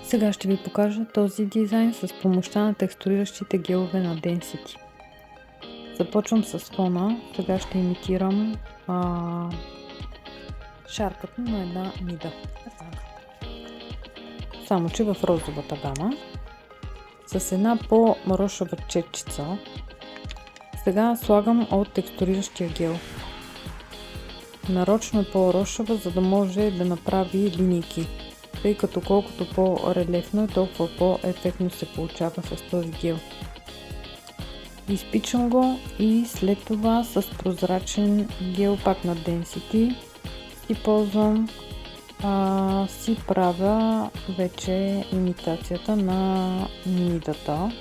Сега ще ви покажа този дизайн с помощта на текстуриращите гелове на Density. Започвам с фона. Сега ще имитирам шарката на една мида. Само че в розовата гама. С една по-рошава четчица. Сега слагам от текстуриращия гел. Нарочно по-рошава, за да може да направи линейки. Тъй като колкото по-релефно е, толкова по-ефектно се получава с този гел. Изпичам го и след това с прозрачен гел пак на Density си ползвам, си правя вече имитацията на мидата.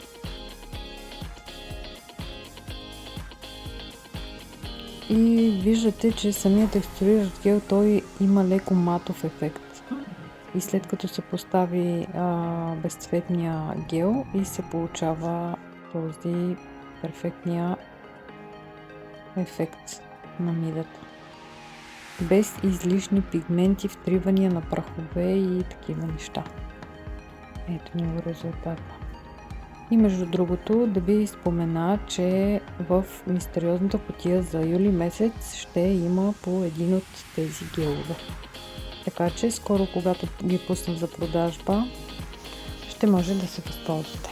И виждате, че самият текстуриращ гел той има леко матов ефект. И след като се постави безцветния гел и се получава този перфектния ефект на мидата. Без излишни пигменти, втривания на прахове и такива неща. Ето ни го резултата. И между другото да ви спомена, че в мистериозната кутия за юли месец ще има по един от тези гелове. Така че скоро, когато ги пусна за продажба, ще може да се възползвате.